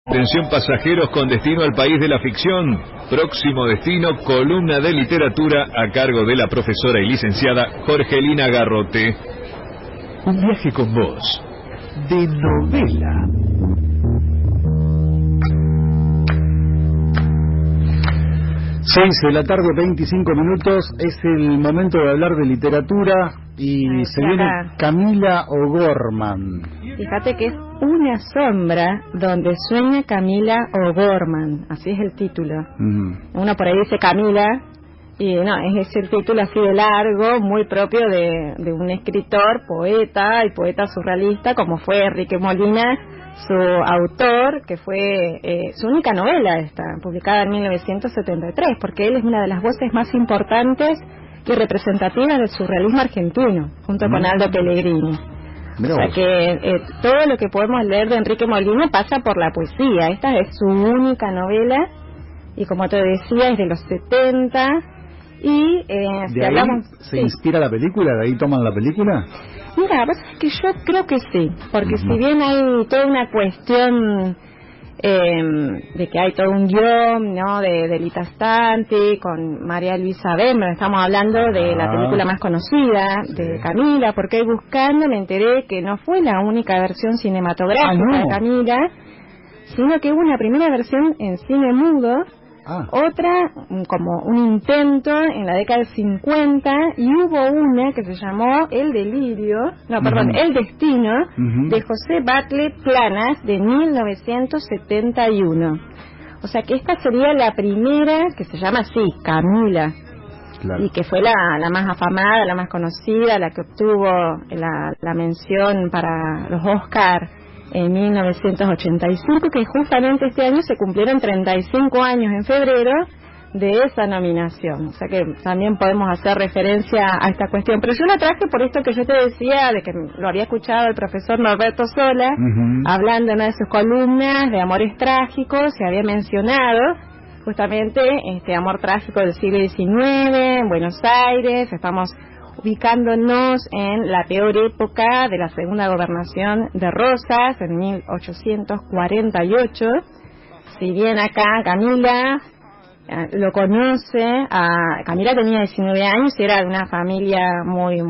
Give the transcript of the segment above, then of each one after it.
Atención pasajeros con destino al país de la ficción. Próximo destino, columna de literatura a cargo de la profesora y licenciada Jorgelina Garrote. Un viaje con vos, de novela. Seis de la tarde, 25 minutos, es el momento de hablar de literatura y se viene Camila O'Gorman. Fíjate que es Una sombra donde sueña Camila O'Gorman, así es el título. Uno por ahí dice Camila y no, es el título así de largo, muy propio de un escritor, poeta y poeta surrealista como fue Enrique Molina, su autor, que fue su única novela esta, publicada en 1973, porque él es una de las voces más importantes y representativas del surrealismo argentino, junto con Aldo Pellegrini. O sea que todo lo que podemos leer de Enrique Molina pasa por la poesía. Esta es su única novela, y como te decía, es de los 70, y ¿de ahí se inspira la película? ¿De ahí toman la película? Mira, es que yo creo que sí, porque si bien hay toda una cuestión de que hay todo un guión, ¿no?, de Lita Stanti con María Luisa Bember, estamos hablando de la película más conocida de Camila, porque buscando me enteré que no fue la única versión cinematográfica de Camila, sino que hubo una primera versión en cine mudo, otra como un intento en la década del 50, y hubo una que se llamó El Destino, de José Batlle Planas, de 1971. O sea que esta sería la primera, que se llama así, Camila, y que fue la más afamada, la más conocida, la que obtuvo la mención para los Oscar en 1985, que justamente este año se cumplieron 35 años en febrero de esa nominación. O sea que también podemos hacer referencia a esta cuestión. Pero yo la traje por esto que yo te decía, de que lo había escuchado el profesor Norberto Sola, hablando en una de sus columnas de amores trágicos, se había mencionado justamente este amor trágico del siglo XIX, en Buenos Aires. Estamos ubicándonos en la peor época de la segunda gobernación de Rosas, en 1848. Si bien acá Camila lo conoce, Camila tenía 19 años y era de una familia muy,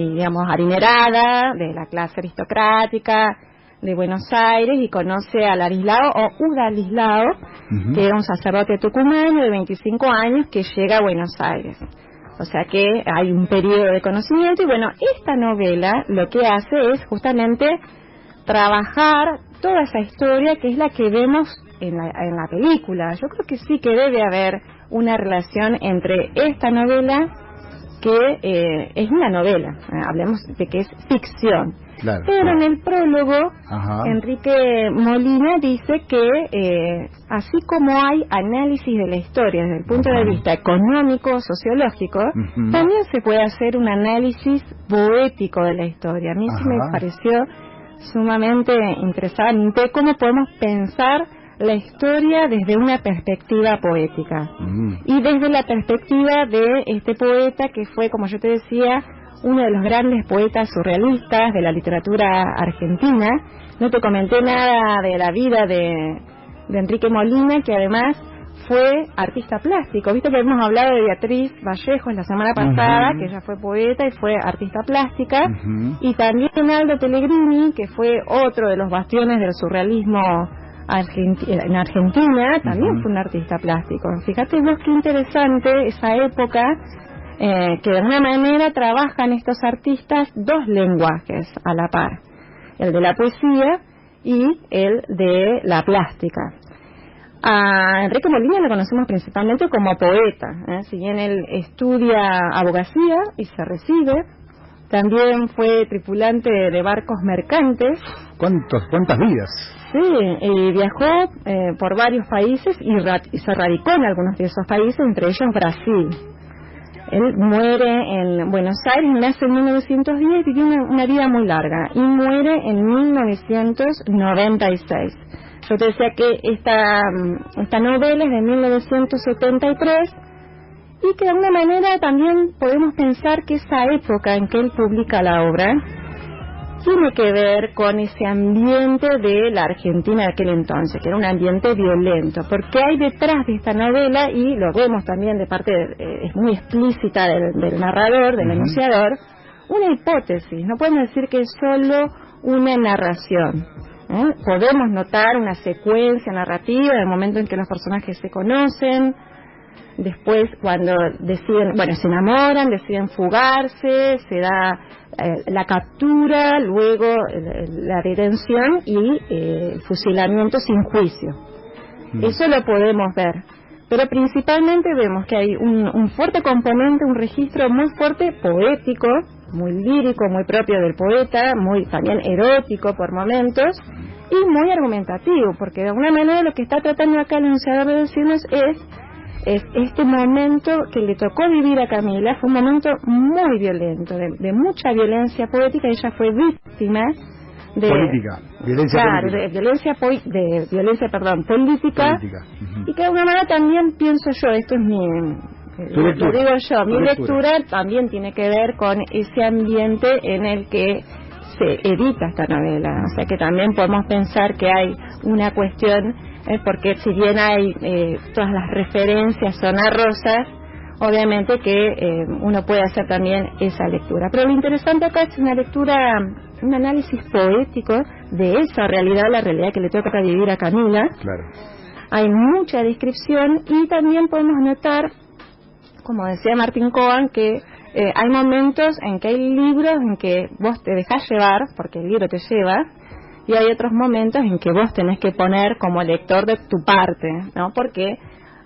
digamos, adinerada, de la clase aristocrática de Buenos Aires, y conoce a Ladislao o Udalislao, que era un sacerdote tucumano de 25 años que llega a Buenos Aires. O sea que hay un periodo de conocimiento, y bueno, esta novela lo que hace es justamente trabajar toda esa historia que es la que vemos en la película. Yo creo que sí que debe haber una relación entre esta novela, que es una novela, hablemos de que es ficción. Pero en el prólogo, Enrique Molina dice que así como hay análisis de la historia desde el punto de vista económico, sociológico, también se puede hacer un análisis poético de la historia. A mí sí me pareció sumamente interesante cómo podemos pensar la historia desde una perspectiva poética, y desde la perspectiva de este poeta que fue, como yo te decía, uno de los grandes poetas surrealistas de la literatura argentina. No te comenté nada de la vida de Enrique Molina, que además fue artista plástico. Viste que hemos hablado de Beatriz Vallejos la semana pasada, que ella fue poeta y fue artista plástica, y también Aldo Pellegrini, que fue otro de los bastiones del surrealismo en Argentina, también fue un artista plástico. Fíjate vos qué interesante esa época, que de alguna manera trabajan estos artistas dos lenguajes a la par, el de la poesía y el de la plástica. A Enrique Molina lo conocemos principalmente como poeta, si bien él estudia abogacía y se recibe, también fue tripulante de barcos mercantes. ¿Cuántas vidas? Sí, y viajó por varios países y se radicó en algunos de esos países, entre ellos Brasil. Él muere en Buenos Aires, nace en 1910, vivió una vida muy larga y muere en 1996. Yo te decía que esta novela es de 1973 y que de alguna manera también podemos pensar que esa época en que él publica la obra tiene que ver con ese ambiente de la Argentina de aquel entonces, que era un ambiente violento, porque hay detrás de esta novela, y lo vemos también de parte, es muy explícita del narrador, del enunciador, una hipótesis. No podemos decir que es solo una narración. Podemos notar una secuencia narrativa del momento en que los personajes se conocen, después cuando deciden, se enamoran, deciden fugarse, se da la captura, luego la detención y el fusilamiento sin juicio. Eso lo podemos ver, pero principalmente vemos que hay un fuerte componente, un registro muy fuerte poético, muy lírico, muy propio del poeta, muy también erótico por momentos, y muy argumentativo, porque de alguna manera lo que está tratando acá el enunciador de decirnos es este momento que le tocó vivir a Camila. Fue un momento muy violento, de mucha violencia poética. Ella fue víctima de política, violencia política. de violencia política. Y que de alguna manera también pienso yo, esto es lo digo yo, mi lectura también tiene que ver con ese ambiente en el que se edita esta novela. O sea que también podemos pensar que hay una cuestión, porque si bien hay todas las referencias son a Rosas, obviamente que uno puede hacer también esa lectura. Pero lo interesante acá es una lectura, un análisis poético de esa realidad, la realidad que le toca vivir a Camila. Claro. Hay mucha descripción, y también podemos notar, como decía Martín Cohen, que hay momentos en que hay libros en que vos te dejás llevar, porque el libro te lleva, y hay otros momentos en que vos tenés que poner como lector de tu parte, ¿no? Porque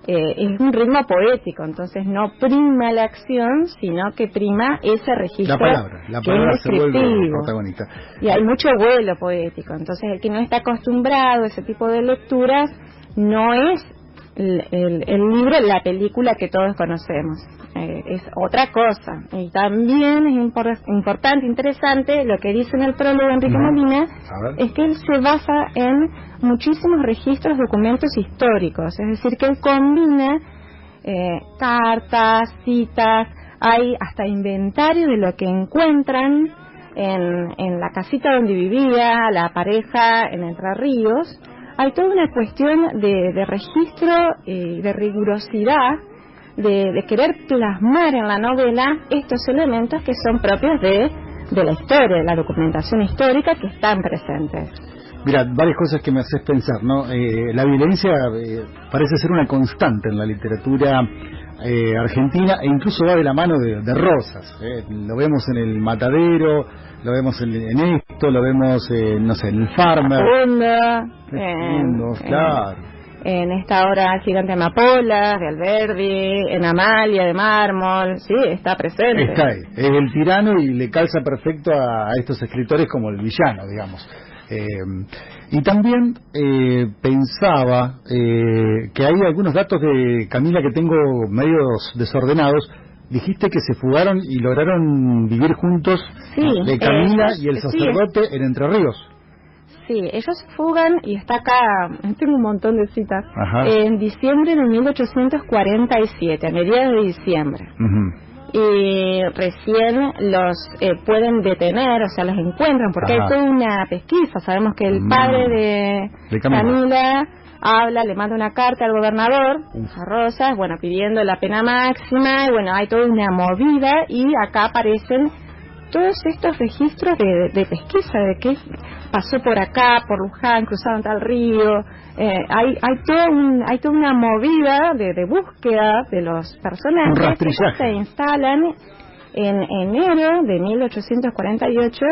es un ritmo poético, entonces no prima la acción, sino que prima ese registro. La palabra se vuelve protagonista. Y hay mucho vuelo poético, entonces el que no está acostumbrado a ese tipo de lecturas, no es el libro, la película que todos conocemos, es otra cosa. Y también es importante, interesante, lo que dice en el prólogo Enrique Molina, es que él se basa en muchísimos registros, documentos históricos, es decir, que él combina cartas, citas, hay hasta inventario de lo que encuentran en la casita donde vivía la pareja en Entre Ríos. Hay toda una cuestión de registro y de rigurosidad, de querer plasmar en la novela estos elementos que son propios de la historia, de la documentación histórica, que están presentes. Mira, varias cosas que me haces pensar, ¿no? La violencia parece ser una constante en la literatura argentina, e incluso va de la mano de Rosas. Lo vemos en El Matadero, lo vemos en esto, lo vemos, no sé, en El Farmer. Claro. En esta obra Gigante Amapola, de Alberdi, en Amalia, de Mármol, sí, está presente. Está ahí, es el tirano y le calza perfecto a estos escritores como el villano, digamos. Y también pensaba que hay algunos datos de Camila que tengo medios desordenados. Dijiste que se fugaron y lograron vivir juntos, de Camila y el sacerdote en Entre Ríos. Sí, ellos se fugan, y está acá, tengo un montón de citas, en diciembre de 1847, a mediados de diciembre. Y recién los pueden detener, o sea, los encuentran, porque hay toda una pesquisa. Sabemos que el padre de Camila habla, le manda una carta al gobernador, a Rosas, pidiendo la pena máxima, y hay toda una movida, y acá aparecen todos estos registros de pesquisa, de que pasó por acá, por Luján, cruzaron tal río. Hay toda una movida de búsqueda de los personajes que se instalan en enero de 1848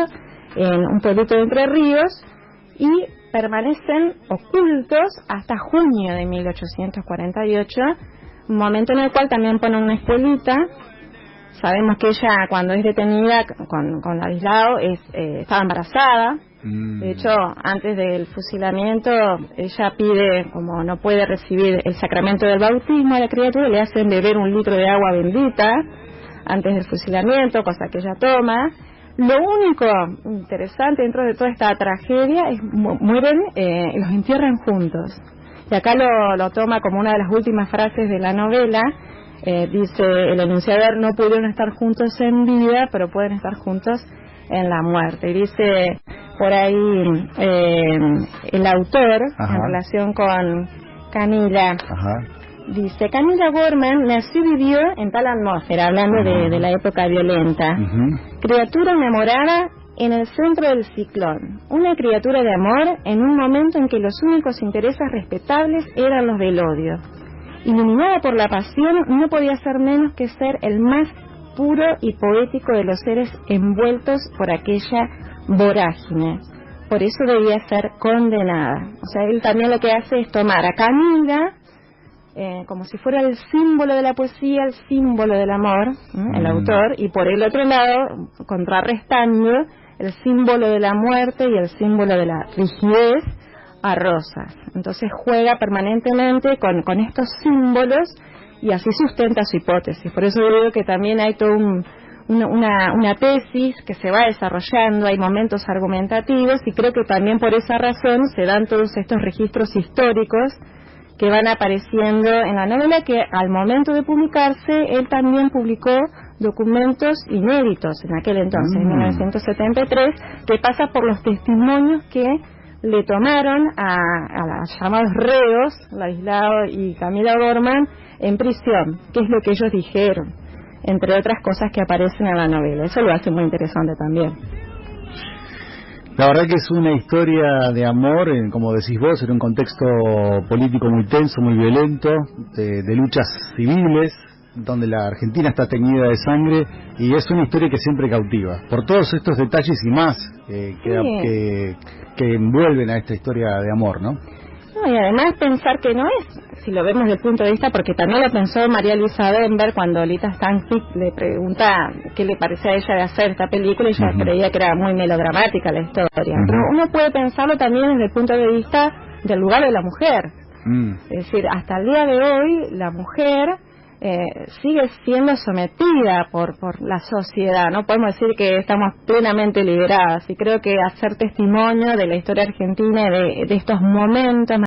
en un pueblito de Entre Ríos, y permanecen ocultos hasta junio de 1848, un momento en el cual también ponen una escuelita. Sabemos que ella, cuando es detenida con Ladislao, estaba embarazada. De hecho, antes del fusilamiento, ella pide, como no puede recibir el sacramento del bautismo a la criatura, le hacen beber un litro de agua bendita antes del fusilamiento, cosa que ella toma. Lo único interesante dentro de toda esta tragedia es mueren y los entierran juntos. Y acá lo toma como una de las últimas frases de la novela. Dice el enunciador: no pudieron estar juntos en vida, pero pueden estar juntos en la muerte. Y dice por ahí el autor, en relación con Camila, dice: Camila Gorman nació y vivió en tal atmósfera, hablando de la época violenta, criatura enamorada en el centro del ciclón, una criatura de amor en un momento en que los únicos intereses respetables eran los del odio. Iluminada por la pasión, no podía ser menos que ser el más puro y poético de los seres envueltos por aquella vorágine. Por eso debía ser condenada. O sea, él también lo que hace es tomar a Camila como si fuera el símbolo de la poesía, el símbolo del amor, el autor, y por el otro lado, contrarrestando el símbolo de la muerte y el símbolo de la rigidez a Rosas. Entonces juega permanentemente con estos símbolos y así sustenta su hipótesis. Por eso yo digo que también hay toda una tesis que se va desarrollando, hay momentos argumentativos, y creo que también por esa razón se dan todos estos registros históricos que van apareciendo en la novela, que al momento de publicarse él también publicó documentos inéditos en aquel entonces, en 1973, que pasa por los testimonios que le tomaron a los llamados reos, Ladislao y Camila Gorman, en prisión, qué es lo que ellos dijeron, entre otras cosas que aparecen en la novela. Eso lo hace muy interesante también. La verdad que es una historia de amor, como decís vos, en un contexto político muy tenso, muy violento, de luchas civiles, donde la Argentina está teñida de sangre, y es una historia que siempre cautiva, por todos estos detalles y más que envuelven a esta historia de amor, ¿no? No, y además pensar que no es, si lo vemos desde el punto de vista, porque también lo pensó María Luisa Denver cuando Lita Stankic le pregunta qué le parecía a ella de hacer esta película, y ella creía que era muy melodramática la historia. Pero uno puede pensarlo también desde el punto de vista del lugar de la mujer. Es decir, hasta el día de hoy la mujer sigue siendo sometida por la sociedad. No podemos decir que estamos plenamente liberadas, y creo que hacer testimonio de la historia argentina, de estos momentos